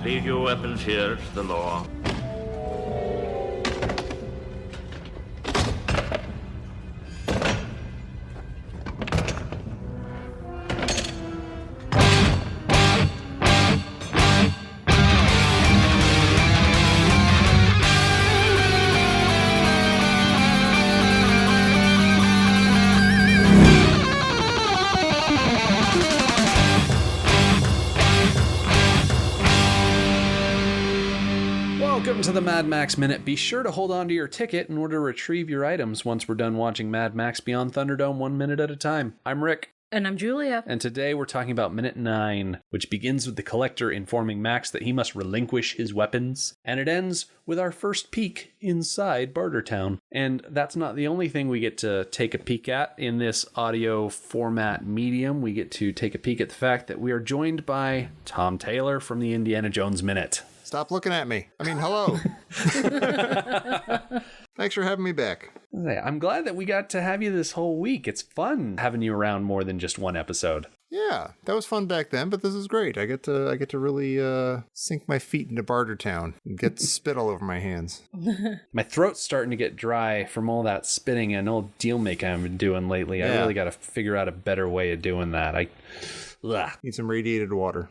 Leave your weapons here, it's the law. Welcome to the Mad Max Minute. Be sure to hold on to your ticket in order to retrieve your items once we're done watching Mad Max Beyond Thunderdome 1 minute at a time. I'm Rick. And I'm Julia. And today we're talking about Minute 9, which begins with the Collector informing Max that he must relinquish his weapons. And it ends with our first peek inside Bartertown. And that's not the only thing we get to take a peek at in this audio format medium. We get to take a peek at the fact that we are joined by Tom Taylor from the Indiana Jones Minute. Stop looking at me. I mean, hello. Thanks for having me back. I'm glad that we got to have you this whole week. It's fun having you around more than just one episode. Yeah, that was fun back then, but this is great. I get to really sink my feet into Bartertown and get spit all over my hands. My throat's starting to get dry from all that spitting and old deal making I've been doing lately. Yeah. I really got to figure out a better way of doing that. Need some radiated water.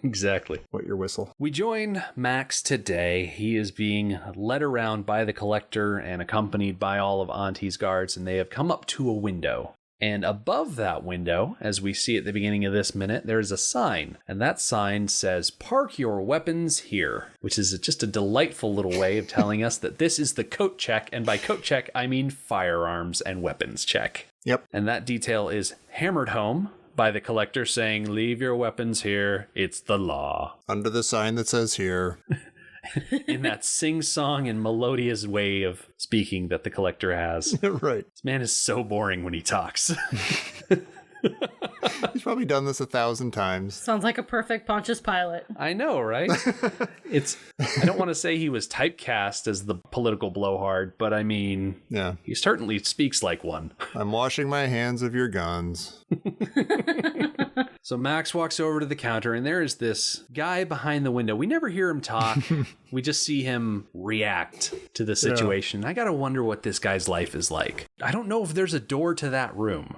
Exactly. Wet your whistle. We join Max today. He is being led around by the Collector and accompanied by all of Auntie's guards, and they have come up to a window. And above that window, as we see at the beginning of this minute, there is a sign. And that sign says, "Park your weapons here," which is just a delightful little way of telling us that this is the coat check. And by coat check, I mean firearms and weapons check. Yep. And that detail is hammered home by the Collector saying, "Leave your weapons here. It's the law." Under the sign that says here. In that sing-song and melodious way of speaking that the Collector has. Right. This man is so boring when he talks. He's probably done this 1,000 times. Sounds like a perfect Pontius Pilate. I know, right? I don't want to say he was typecast as the political blowhard, but I mean, Yeah. he certainly speaks like one. I'm washing my hands of your guns. So Max walks over to the counter, and there is this guy behind the window. We never hear him talk. We just see him react to the situation. Yeah. I gotta wonder what this guy's life is like. I don't know if there's a door to that room.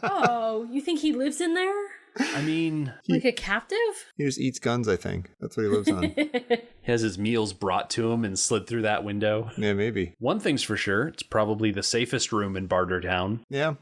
Oh, you think he lives in there? I mean... Like a captive? He just eats guns, I think. That's what he lives on. He has his meals brought to him and slid through that window. Yeah, maybe. One thing's for sure, it's probably the safest room in Bartertown. Yeah.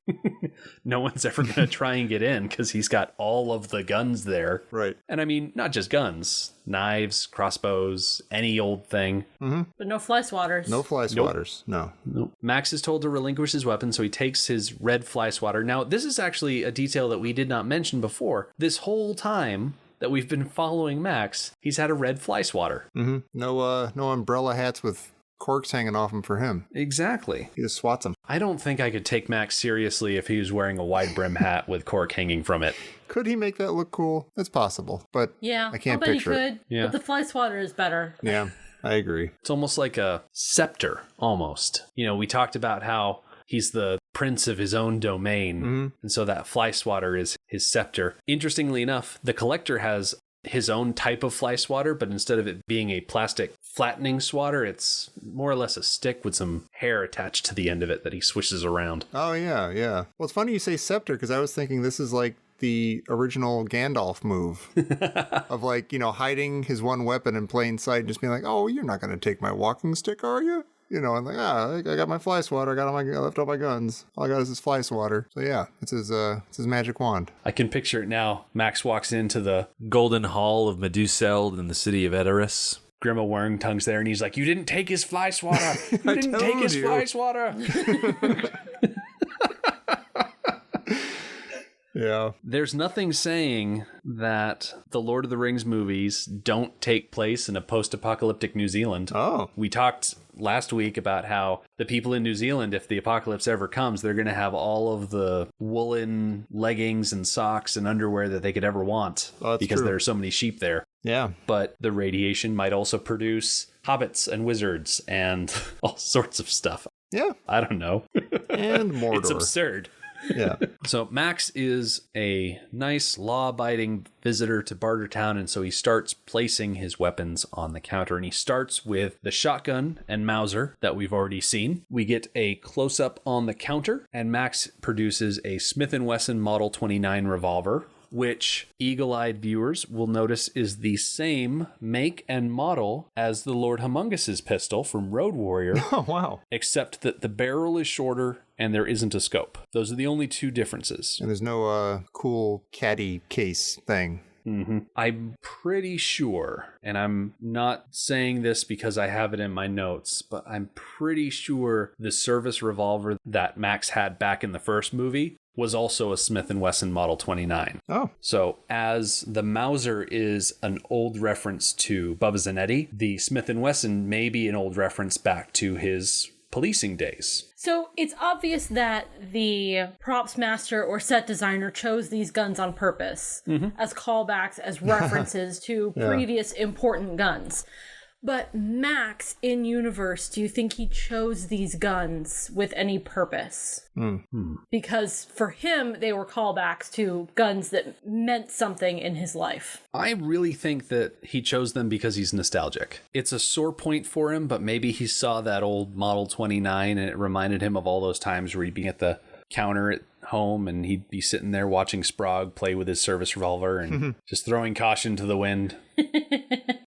No one's ever going to try and get in because he's got all of the guns there. Right. And I mean, not just guns, knives, crossbows, any old thing. Mm-hmm. But no fly swatters. No fly swatters. Nope. No. Max is told to relinquish his weapon, so he takes his red fly swatter. Now, this is actually a detail that we did not mention before. This whole time that we've been following Max, he's had a red fly swatter. Mm-hmm. No umbrella hats with corks hanging off him for him. Exactly. He just swats them. I don't think I could take Max seriously if he was wearing a wide brim hat with cork hanging from it. Could he make that look cool? It's possible, but yeah, I can't bet picture he could. it. Yeah. But the fly swatter is better. Yeah, I agree. It's almost like a scepter, almost. You know, we talked about how he's the prince of his own domain, and so that fly swatter is his scepter. Interestingly enough, the Collector has his own type of fly swatter, but instead of it being a plastic flattening swatter, it's more or less a stick with some hair attached to the end of it that he swishes around. Oh, yeah. Well, it's funny you say scepter, because I was thinking this is like the original Gandalf move of hiding his one weapon in plain sight and just being like, oh, you're not going to take my walking stick, are you? And like, I got my fly swatter. I left all my guns. All I got is this fly swatter. So yeah, it's his magic wand. I can picture it now. Max walks into the Golden Hall of Meduseld in the city of Edoras. Grima Wormtongue's there, and he's like, "You didn't take his fly swatter. You didn't take his fly swatter." Yeah. There's nothing saying that the Lord of the Rings movies don't take place in a post-apocalyptic New Zealand. Oh. We talked last week about how the people in New Zealand, if the apocalypse ever comes, they're going to have all of the woolen leggings and socks and underwear that they could ever want because there are so many sheep there. Yeah. But the radiation might also produce hobbits and wizards and all sorts of stuff. Yeah. I don't know. And Mordor. It's absurd. Yeah. So Max is a nice law-abiding visitor to Bartertown, and so he starts placing his weapons on the counter, and he starts with the shotgun and Mauser that we've already seen. We get a close-up on the counter, and Max produces a Smith & Wesson Model 29 revolver, which eagle-eyed viewers will notice is the same make and model as the Lord Humongus's pistol from Road Warrior, Oh, wow. except that the barrel is shorter and there isn't a scope. Those are the only two differences. And there's no cool caddy case thing. I'm pretty sure, and I'm not saying this because I have it in my notes, but I'm pretty sure the service revolver that Max had back in the first movie was also a Smith & Wesson Model 29. Oh. So as the Mauser is an old reference to Bubba Zanetti, the Smith & Wesson may be an old reference back to his policing days. So it's obvious that the props master or set designer chose these guns on purpose as callbacks, as references to previous important guns. But Max, in universe, do you think he chose these guns with any purpose? Because for him, they were callbacks to guns that meant something in his life. I really think that he chose them because he's nostalgic. It's a sore point for him, but maybe he saw that old Model 29 and it reminded him of all those times where he'd be at the counter at home and he'd be sitting there watching Sprague play with his service revolver and just throwing caution to the wind.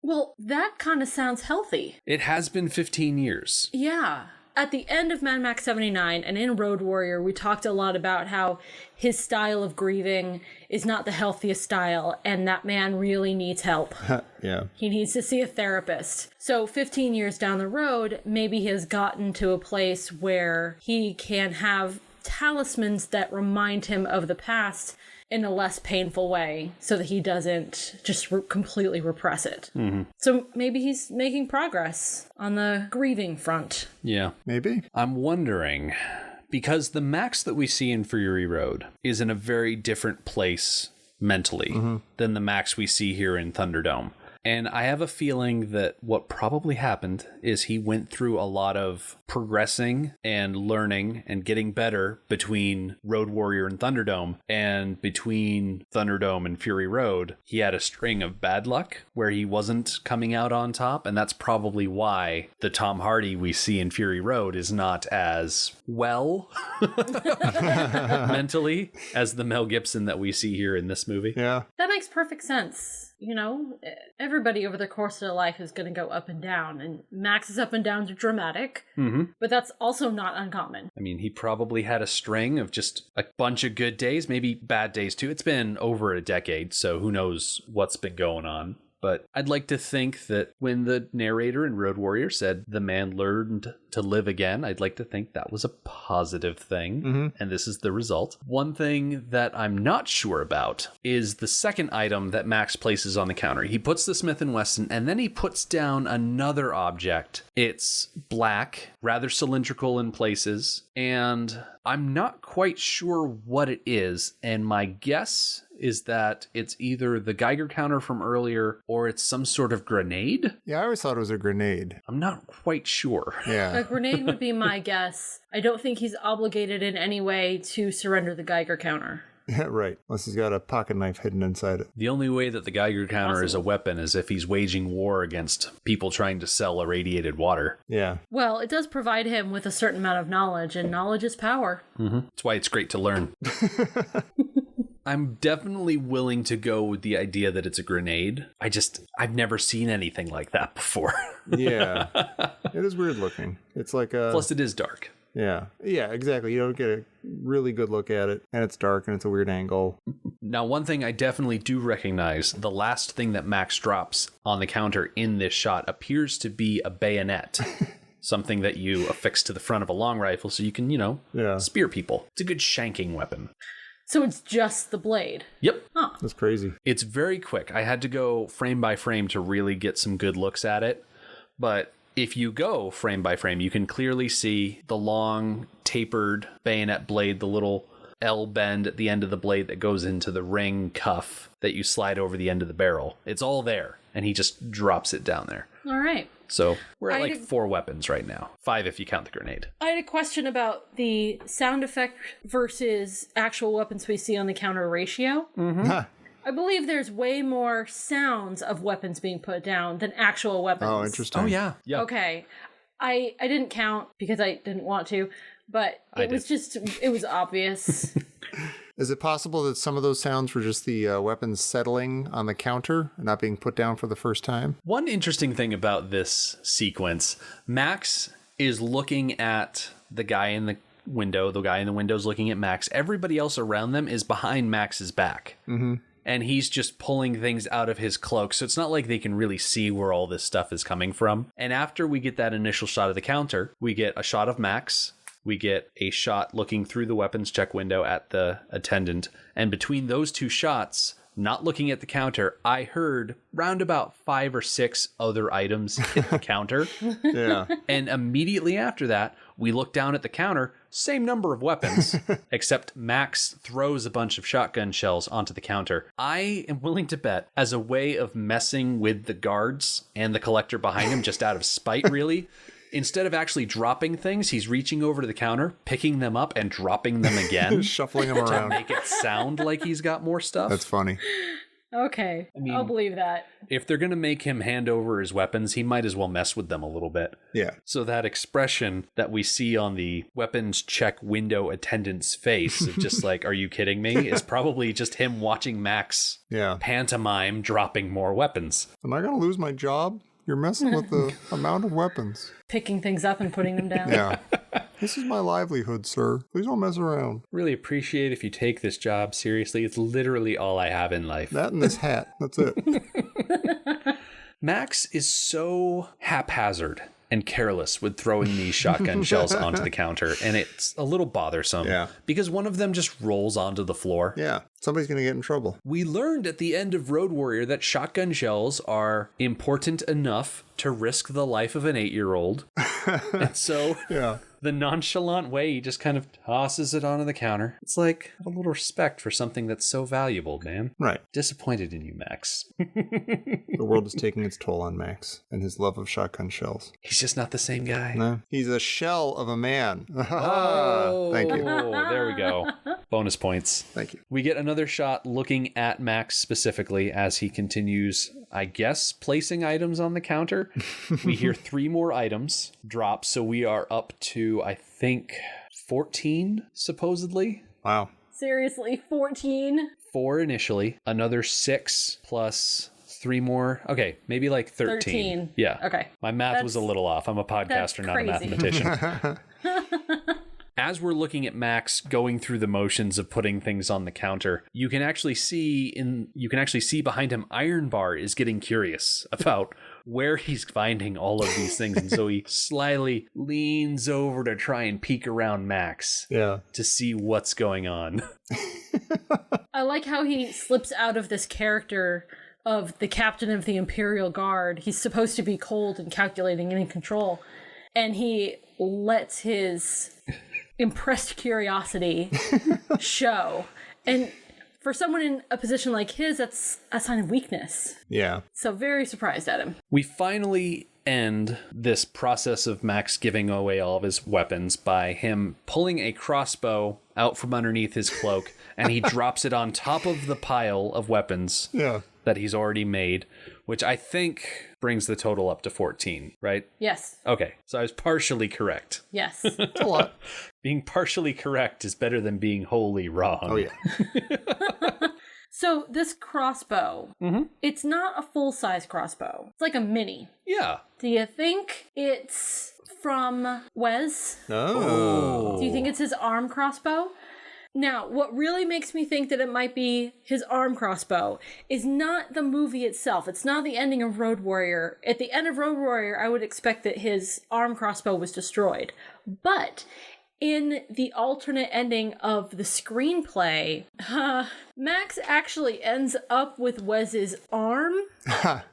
Well, that kind of sounds healthy. It has been 15 years. Yeah. At the end of Mad Max 79 and in Road Warrior, we talked a lot about how his style of grieving is not the healthiest style, and that man really needs help. Yeah. He needs to see a therapist. So 15 years down the road, maybe he has gotten to a place where he can have talismans that remind him of the past in a less painful way so that he doesn't just completely repress it. So maybe he's making progress on the grieving front. Yeah. Maybe. I'm wondering, because the Max that we see in Fury Road is in a very different place mentally than the Max we see here in Thunderdome. And I have a feeling that what probably happened is he went through a lot of progressing and learning and getting better between Road Warrior and Thunderdome. And between Thunderdome and Fury Road, he had a string of bad luck where he wasn't coming out on top. And that's probably why the Tom Hardy we see in Fury Road is not as well mentally as the Mel Gibson that we see here in this movie. Yeah. That makes perfect sense. You know, everybody over the course of their life is going to go up and down, and Max's up and downs are dramatic, but that's also not uncommon. I mean, he probably had a string of just a bunch of good days, maybe bad days too. It's been over a decade, so who knows what's been going on. But I'd like to think that when the narrator in Road Warrior said the man learned to live again, I'd like to think that was a positive thing. And this is the result. One thing that I'm not sure about is the second item that Max places on the counter. He puts the Smith & Wesson and then he puts down another object. It's black, rather cylindrical in places, and I'm not quite sure what it is. And my guess is that it's either the Geiger counter from earlier or it's some sort of grenade. Yeah, I always thought it was a grenade. I'm not quite sure. Yeah. A grenade would be my guess. I don't think he's obligated in any way to surrender the Geiger counter. Yeah, right. Unless he's got a pocket knife hidden inside it. The only way that the Geiger counter is a weapon is if he's waging war against people trying to sell irradiated water. Yeah. Well, it does provide him with a certain amount of knowledge, and knowledge is power. That's why it's great to learn. I'm definitely willing to go with the idea that it's a grenade. I've never seen anything like that before. Yeah. It is weird looking. It's like a... Plus, it is dark. Yeah. Yeah, exactly. You don't get a really good look at it, and it's dark, and it's a weird angle. Now, one thing I definitely do recognize, the last thing that Max drops on the counter in this shot appears to be a bayonet. Something that you affix to the front of a long rifle so you can, spear people. It's a good shanking weapon. So it's just the blade. Yep. That's crazy. It's very quick. I had to go frame by frame to really get some good looks at it. But if you go frame by frame, you can clearly see the long tapered bayonet blade, the little L bend at the end of the blade that goes into the ring cuff that you slide over the end of the barrel. It's all there, and he just drops it down there. All right. So we're at like 4 weapons right now. 5 if you count the grenade. I had a question about the sound effect versus actual weapons we see on the counter ratio. I believe there's way more sounds of weapons being put down than actual weapons. Oh, interesting. Oh, yeah. Okay. I didn't count because I didn't want to, but it was obvious. Is it possible that some of those sounds were just the weapons settling on the counter and not being put down for the first time? One interesting thing about this sequence, Max is looking at the guy in the window. The guy in the window is looking at Max. Everybody else around them is behind Max's back. Mm-hmm. And he's just pulling things out of his cloak. So it's not like they can really see where all this stuff is coming from. And after we get that initial shot of the counter, we get a shot of Max. We get a shot looking through the weapons check window at the attendant. And between those 2 shots, not looking at the counter, I heard round about 5 or 6 other items hit the counter. Yeah. And immediately after that, we look down at the counter, same number of weapons, except Max throws a bunch of shotgun shells onto the counter. I am willing to bet, as a way of messing with the guards and the collector behind him, just out of spite, really, instead of actually dropping things, he's reaching over to the counter, picking them up and dropping them again. Shuffling them to around. make it sound like he's got more stuff. That's funny. Okay. I'll believe that. If they're going to make him hand over his weapons, he might as well mess with them a little bit. Yeah. So that expression that we see on the weapons check window attendant's face of just like, are you kidding me? Is probably just him watching Max pantomime dropping more weapons. Am I going to lose my job? You're messing with the amount of weapons. Picking things up and putting them down. Yeah. This is my livelihood, sir. Please don't mess around. Really appreciate if you take this job seriously. It's literally all I have in life. That and this hat. That's it. Max is so haphazard and careless with throwing these shotgun shells onto the counter, and it's a little bothersome because one of them just rolls onto the floor. Yeah, somebody's going to get in trouble. We learned at the end of Road Warrior that shotgun shells are important enough to risk the life of an 8-year-old. And so the nonchalant way he just kind of tosses it onto the counter. It's like a little respect for something that's so valuable, man. Right. Disappointed in you, Max. The world is taking its toll on Max and his love of shotgun shells. He's just not the same guy. No. He's a shell of a man. Thank you. There we go. Bonus points. Thank you. We get another shot looking at Max specifically as he continues, I guess, placing items on the counter. We hear 3 more items drop, so we are up to, I think, 14, supposedly. Wow. Seriously, 14? 4 initially, another 6 plus 3 more. Okay, maybe like 13. Yeah. Okay. My math was a little off. I'm a podcaster, not a mathematician. As we're looking at Max going through the motions of putting things on the counter, you can actually see behind him Iron Bar is getting curious about where he's finding all of these things, and so he slyly leans over to try and peek around Max to see what's going on. I like how he slips out of this character of the captain of the Imperial Guard. He's supposed to be cold and calculating and in control, and he lets his impressed curiosity show. And for someone in a position like his, that's a sign of weakness. Yeah. So very surprised at him. We finally end this process of Max giving away all of his weapons by him pulling a crossbow out from underneath his cloak, and he drops it on top of the pile of weapons that he's already made, which I think brings the total up to 14, right? Yes. Okay, so I was partially correct. Yes. That's a lot. Being partially correct is better than being wholly wrong. Oh, yeah. So this crossbow, it's not a full-size crossbow. It's like a mini. Yeah. Do you think it's from Wes? Oh. Do you think it's his arm crossbow? Now, what really makes me think that it might be his arm crossbow is not the movie itself. It's not the ending of Road Warrior. At the end of Road Warrior, I would expect that his arm crossbow was destroyed. But in the alternate ending of the screenplay, Max actually ends up with Wes's arm,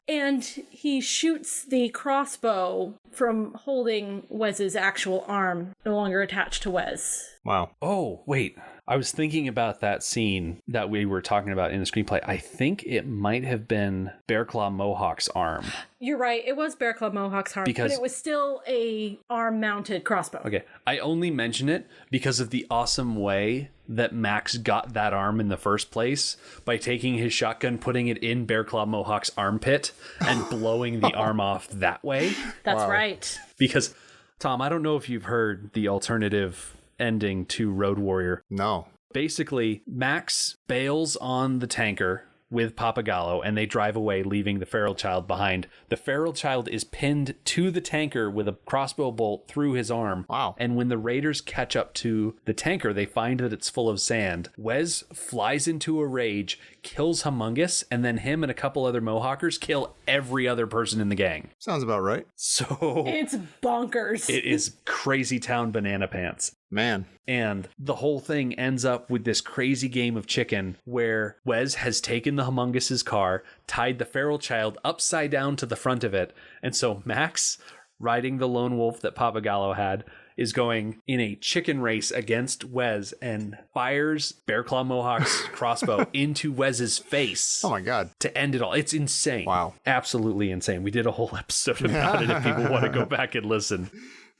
and he shoots the crossbow from holding Wes's actual arm, no longer attached to Wes. Wow. Oh, wait. I was thinking about that scene that we were talking about in the screenplay. I think it might have been Bearclaw Mohawk's arm. You're right. It was Bearclaw Mohawk's arm, but it was still a arm-mounted crossbow. Okay. I only mention it because of the awesome way that Max got that arm in the first place by taking his shotgun, putting it in Bearclaw Mohawk's armpit, and blowing the arm off that way. That's right. Because, Tom, I don't know if you've heard the alternative ending to Road Warrior. No. Basically, Max bails on the tanker with Papagallo, and they drive away, leaving the feral child behind. The feral child is pinned to the tanker with a crossbow bolt through his arm. Wow. And when the raiders catch up to the tanker, they find that it's full of sand. Wes flies into a rage, kills Humongous, and then him and a couple other Mohawkers kill every other person in the gang. Sounds about right. So It's bonkers. it is crazy town banana pants. Man. And the whole thing ends up with this crazy game of chicken where Wes has taken the Humongous's car, tied the feral child upside down to the front of it. And so Max, riding the lone wolf that Papagallo had, is going in a chicken race against Wes and fires Bearclaw Mohawk's crossbow into Wes's face. Oh my God. To end it all. It's insane. Wow. Absolutely insane. We did a whole episode about it if people want to go back and listen.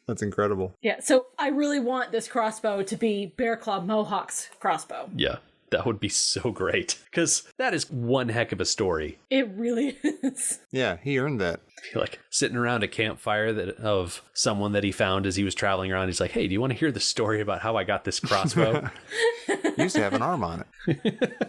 That's incredible. Yeah, so I really want this crossbow to be Bearclaw Mohawk's crossbow. Yeah, that would be so great. Because that is one heck of a story. It really is. Yeah, he earned that. Like sitting around a campfire of someone that he found as he was traveling around. He's like, hey, do you want to hear the story about how I got this crossbow? Used to have an arm on it.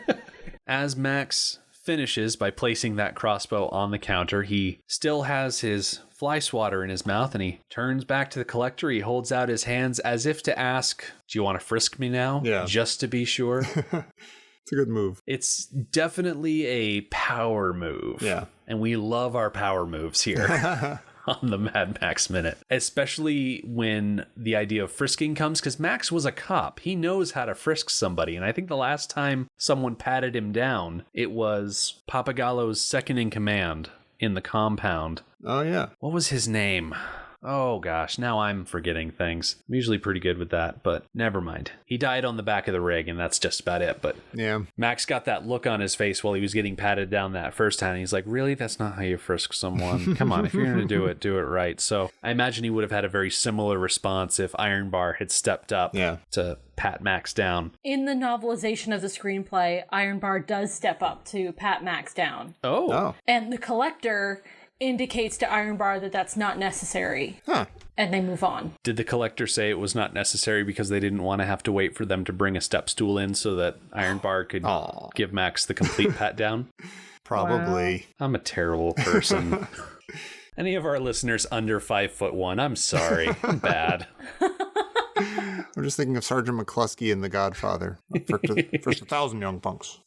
As Max finishes by placing that crossbow on the counter, he still has his fly swatter in his mouth, and he turns back to the collector. He holds out his hands as if to ask, do you want to frisk me now? Yeah. Just to be sure. It's a good move. It's definitely a power move. Yeah. And we love our power moves here. On the Mad Max Minute, especially when the idea of frisking comes, because Max was a cop. He knows how to frisk somebody. And I think the last time someone patted him down, it was Papagallo's second in command in the compound. Oh, yeah. What was his name? Oh gosh, now I'm forgetting things. I'm usually pretty good with that, but never mind. He died on the back of the rig, and that's just about it. But Yeah. Max got that look on his face while he was getting patted down that first time. He's like, really? That's not how you frisk someone. Come on, if you're going to do it right. So I imagine he would have had a very similar response if Iron Bar had stepped up to pat Max down. In the novelization of the screenplay, Iron Bar does step up to pat Max down. Oh. And the collector indicates to Iron Bar that that's not necessary. Huh. And they move on. Did the collector say it was not necessary because they didn't want to have to wait for them to bring a step stool in so that Iron Bar could give Max the complete pat down? Probably. Wow. I'm a terrible person. Any of our listeners under 5'1", I'm sorry. I'm bad. I'm just thinking of Sergeant McCluskey in The Godfather. First 1,000 young punks.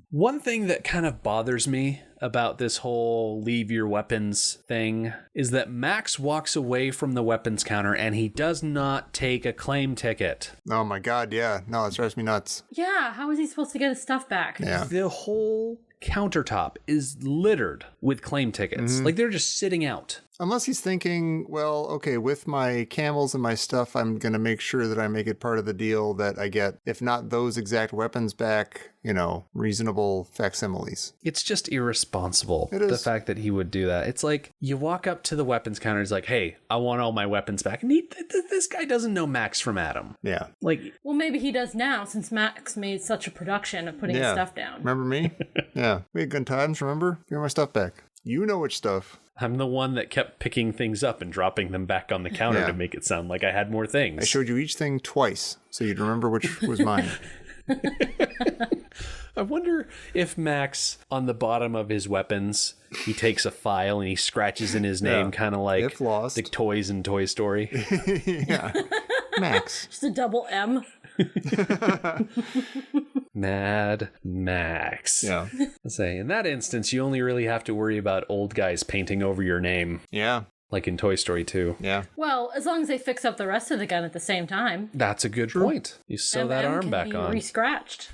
One thing that kind of bothers me about this whole leave your weapons thing is that Max walks away from the weapons counter and he does not take a claim ticket. Oh my God, yeah. No, it drives me nuts. Yeah, how is he supposed to get his stuff back? Yeah. The whole countertop is littered with claim tickets. Like they're just sitting out. Unless he's thinking, well, okay, with my camels and my stuff, I'm going to make sure that I make it part of the deal that I get, if not those exact weapons back, reasonable facsimiles. It's just irresponsible. It is. The fact that he would do that. It's like you walk up to the weapons counter. He's like, hey, I want all my weapons back. And this guy doesn't know Max from Adam. Yeah. Like, Well, maybe he does now since Max made such a production of putting his stuff down. Remember me? Yeah. We had good times, remember? Give me my stuff back. You know which stuff. I'm the one that kept picking things up and dropping them back on the counter to make it sound like I had more things. I showed you each thing twice, so you'd remember which was mine. I wonder if Max, on the bottom of his weapons, he takes a file and he scratches in his name, kind of like If lost. the toys in Toy Story. Yeah. Max. Just a double M. Mad Max. Yeah. Let's say, in that instance, you only really have to worry about old guys painting over your name, Yeah. like in Toy Story 2. Yeah. Well, as long as they fix up the rest of the gun at the same time. That's a good point. You sew that arm can back be on. Re-scratched.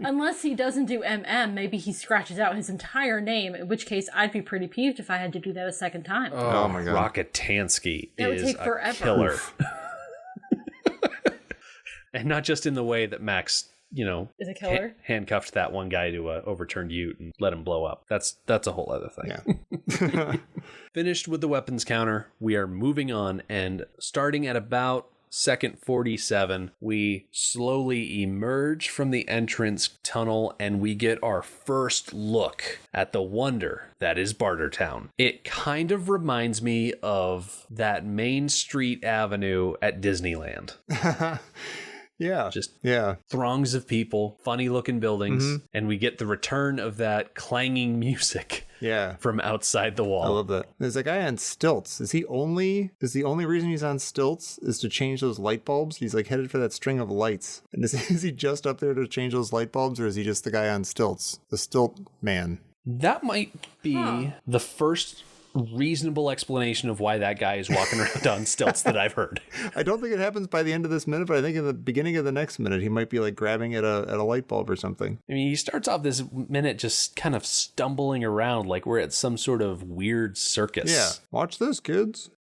Unless he doesn't do MM, maybe he scratches out his entire name, in which case I'd be pretty peeved if I had to do that a second time. Oh my God. Rockatansky That would is take a forever. killer. And not just in the way that Max, is a killer. Handcuffed that one guy to a overturned ute and let him blow up. That's a whole other thing. Yeah. Finished with the weapons counter. We are moving on, and starting at about second 47, we slowly emerge from the entrance tunnel and we get our first look at the wonder that is Bartertown. It kind of reminds me of that Main Street Avenue at Disneyland. Yeah. Just throngs of people, funny looking buildings, and we get the return of that clanging music. Yeah. From outside the wall. I love that. There's a guy on stilts. Is the only reason he's on stilts is to change those light bulbs? He's like headed for that string of lights. And is he just up there to change those light bulbs, or is he just the guy on stilts? The stilt man. That might be the first reasonable explanation of why that guy is walking around on stilts that I've heard. I don't think it happens by the end of this minute, but I think in the beginning of the next minute, he might be like grabbing at a light bulb or something. I mean, he starts off this minute just kind of stumbling around like we're at some sort of weird circus. Yeah. Watch this, kids.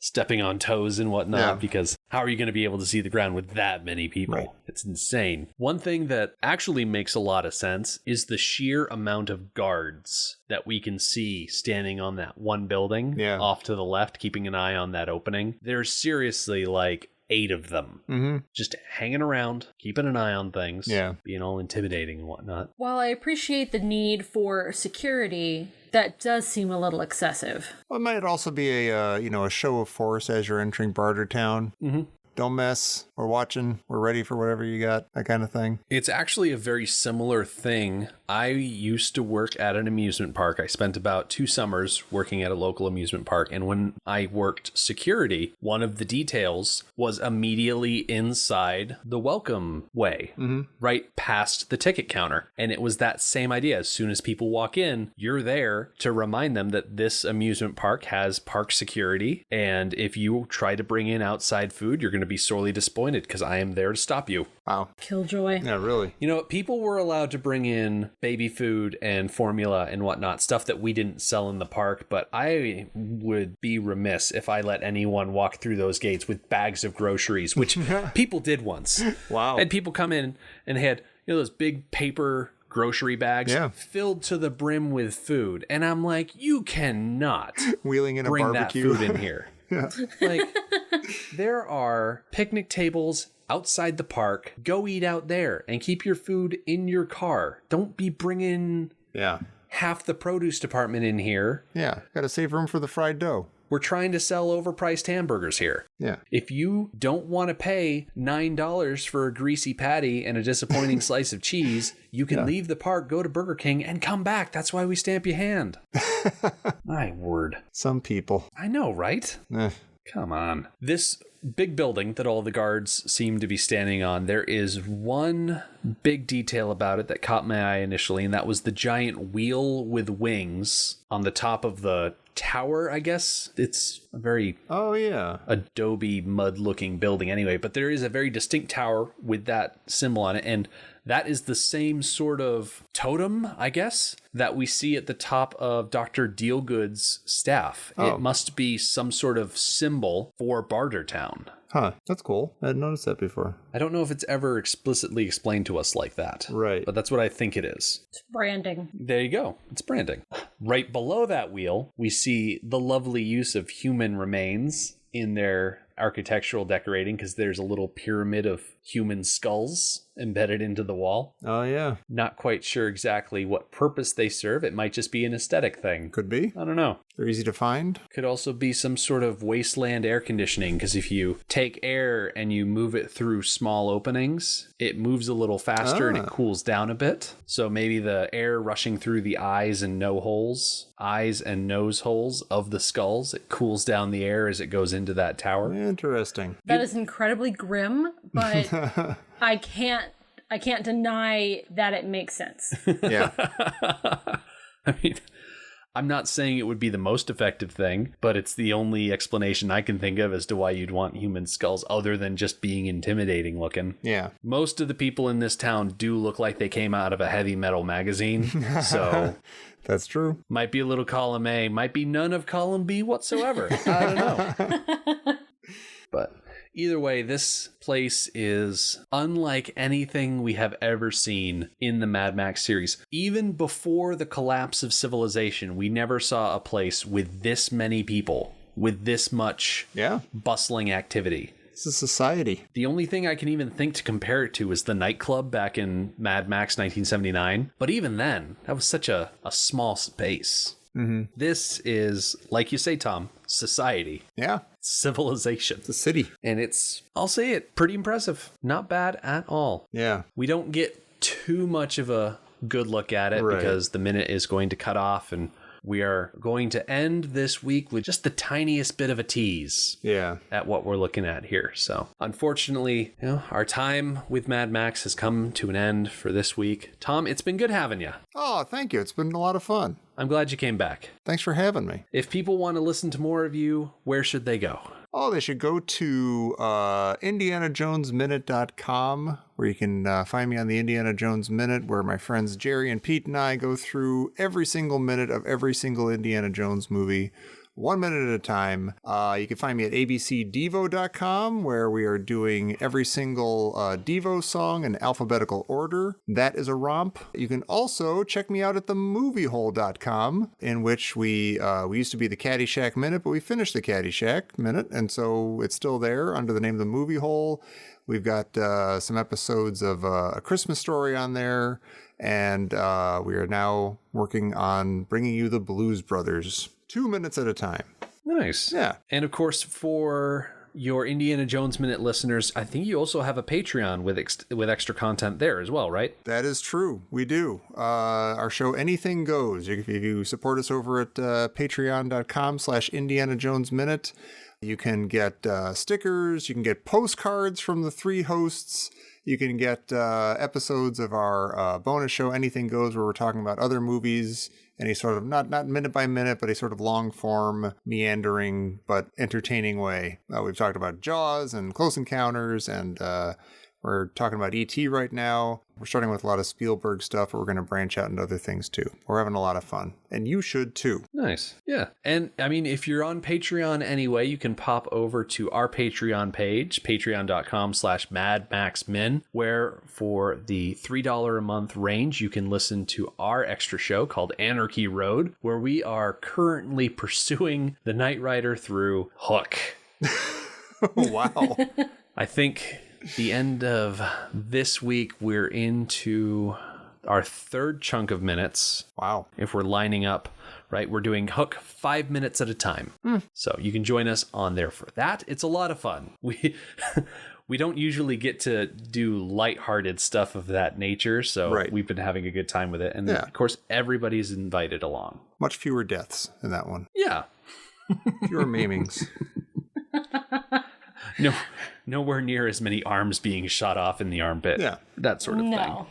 Stepping on toes and whatnot, because how are you going to be able to see the ground with that many people? Right. It's insane. One thing that actually makes a lot of sense is the sheer amount of guards that we can see standing on that one building off to the left, keeping an eye on that opening. There's seriously like 8 of them just hanging around, keeping an eye on things, being all intimidating and whatnot. While I appreciate the need for security, that does seem a little excessive. Well, it might also be a show of force as you're entering Bartertown. Don't mess. We're watching. We're ready for whatever you got. That kind of thing. It's actually a very similar thing. I used to work at an amusement park. I spent about 2 summers working at a local amusement park. And when I worked security, one of the details was immediately inside the welcome way, right past the ticket counter. And it was that same idea. As soon as people walk in, you're there to remind them that this amusement park has park security. And if you try to bring in outside food, you're going to be sorely disappointed because I am there to stop you. Wow. Killjoy. Yeah, really. People were allowed to bring in baby food and formula and whatnot, stuff that we didn't sell in the park, but I would be remiss if I let anyone walk through those gates with bags of groceries, which people did once. Wow. And people come in and they had those big paper grocery bags filled to the brim with food. And I'm like, you cannot wheeling in bring a barbecue that food in here. Like, there are picnic tables outside the park. Go eat out there and keep your food in your car. Don't be bringing half the produce department in here. Yeah, got to save room for the fried dough. We're trying to sell overpriced hamburgers here. Yeah. If you don't want to pay $9 for a greasy patty and a disappointing slice of cheese, you can leave the park, go to Burger King, and come back. That's why we stamp your hand. My word. Some people. I know, right? Come on. This big building that all the guards seem to be standing on, there is one big detail about it that caught my eye initially, and that was the giant wheel with wings on the top of the tower, I guess. It's a very adobe mud looking building anyway, but there is a very distinct tower with that symbol on it, and that is the same sort of totem, I guess, that we see at the top of Dr. Dealgood's staff. It must be some sort of symbol for Bartertown. Huh, that's cool. I hadn't noticed that before. I don't know if it's ever explicitly explained to us like that. Right. But that's what I think it is. It's branding. There you go. It's branding. Right below that wheel, we see the lovely use of human remains in their architectural decorating, because there's a little pyramid of human skulls embedded into the wall. Oh, yeah. Not quite sure exactly what purpose they serve. It might just be an aesthetic thing. Could be. I don't know. They're easy to find. Could also be some sort of wasteland air conditioning, because if you take air and you move it through small openings, it moves a little faster and it cools down a bit. So maybe the air rushing through the eyes and nose holes of the skulls, it cools down the air as it goes into that tower. Interesting. That is incredibly grim, but I can't deny that it makes sense. Yeah. I mean, I'm not saying it would be the most effective thing, but it's the only explanation I can think of as to why you'd want human skulls other than just being intimidating looking. Yeah. Most of the people in this town do look like they came out of a heavy metal magazine, so... That's true. Might be a little column A, might be none of column B whatsoever. I don't know. But Either way, this place is unlike anything we have ever seen in the Mad Max series. Even before the collapse of civilization, we never saw a place with this many people, with this much bustling activity. It's a society. The only thing I can even think to compare it to is the nightclub back in Mad Max 1979. But even then, that was such a small space. Mm-hmm. This is, like you say, Tom, society. Yeah. Civilization. It's a city. And it's, I'll say it, pretty impressive. Not bad at all. Yeah. We don't get too much of a good look at it because the minute is going to cut off, and we are going to end this week with just the tiniest bit of a tease at what we're looking at here. So unfortunately, our time with Mad Max has come to an end for this week. Tom, it's been good having you. Oh, thank you. It's been a lot of fun. I'm glad you came back. Thanks for having me. If people want to listen to more of you, where should they go? Oh, they should go to IndianaJonesMinute.com, where you can find me on the Indiana Jones Minute, where my friends Jerry and Pete and I go through every single minute of every single Indiana Jones movie, 1 minute at a time. You can find me at abcdevo.com, where we are doing every single Devo song in alphabetical order. That is a romp. You can also check me out at themoviehole.com, in which we used to be the Caddyshack Minute, but we finished the Caddyshack Minute, and so it's still there under the name of the Movie Hole. We've got some episodes of A Christmas Story on there, and we are now working on bringing you the Blues Brothers 2 minutes at a time. Nice. Yeah. And of course, for your Indiana Jones Minute listeners, I think you also have a Patreon with extra content there as well, right? That is true. We do. Our show, Anything Goes. If you support us over at patreon.com/Indiana Jones Minute, you can get stickers. You can get postcards from the three hosts. You can get episodes of our bonus show, Anything Goes, where we're talking about other movies, any sort of, not minute by minute, but a sort of long form, meandering, but entertaining way. We've talked about Jaws and Close Encounters, and we're talking about E.T. right now. We're starting with a lot of Spielberg stuff, but we're going to branch out into other things too. We're having a lot of fun, and you should too. Nice. Yeah. And I mean, if you're on Patreon anyway, you can pop over to our Patreon page, patreon.com/MadMaxMin, where for the $3 a month range, you can listen to our extra show called Anarchy Road, where we are currently pursuing the Knight Rider through Hook. Wow. I think the end of this week, we're into our third chunk of minutes. Wow. If we're lining up, right? We're doing Hook 5 minutes at a time. So you can join us on there for that. It's a lot of fun. We don't usually get to do lighthearted stuff of that nature. So we've been having a good time with it. And of course, everybody's invited along. Much fewer deaths in that one. Yeah. Fewer maimings. No, nowhere near as many arms being shot off in the armpit. Yeah. That sort of thing.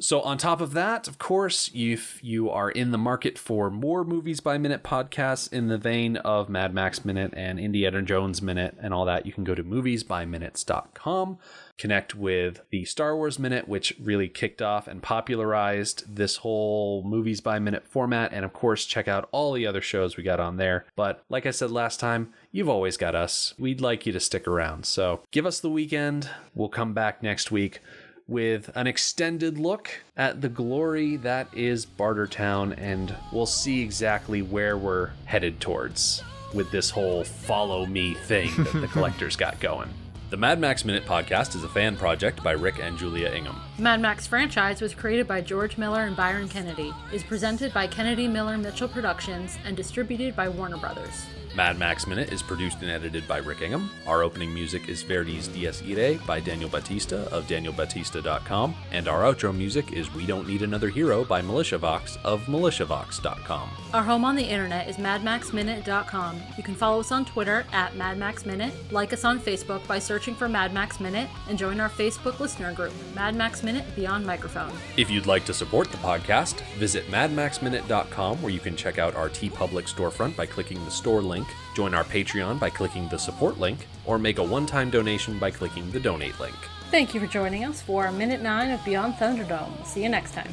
So on top of that, of course, if you are in the market for more Movies by Minute podcasts in the vein of Mad Max Minute and Indiana Jones Minute and all that, you can go to moviesbyminutes.com. Connect with the Star Wars Minute, which really kicked off and popularized this whole Movies by Minute format. And of course, check out all the other shows we got on there. But like I said last time, you've always got us. We'd like you to stick around. So give us the weekend. We'll come back next week with an extended look at the glory that is Bartertown. And we'll see exactly where we're headed towards with this whole follow me thing that the collector's got going. The Mad Max Minute podcast is a fan project by Rick and Julia Ingham. The Mad Max franchise was created by George Miller and Byron Kennedy, is presented by Kennedy Miller Mitchell Productions, and distributed by Warner Brothers. Mad Max Minute is produced and edited by Rick Ingham. Our opening music is Verdi's Dies Irae by Daniel Batista of danielbatista.com. And our outro music is We Don't Need Another Hero by MilitiaVox of militiavox.com. Our home on the internet is madmaxminute.com. You can follow us on Twitter at madmaxminute, like us on Facebook by searching for Mad Max Minute, and join our Facebook listener group, Mad Max Minute Beyond Microphone. If you'd like to support the podcast, visit madmaxminute.com, where you can check out our TeePublic storefront by clicking the store link, join our Patreon by clicking the support link, or make a one-time donation by clicking the donate link. Thank you for joining us for Minute 9 of Beyond Thunderdome. See you next time.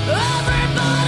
Everybody!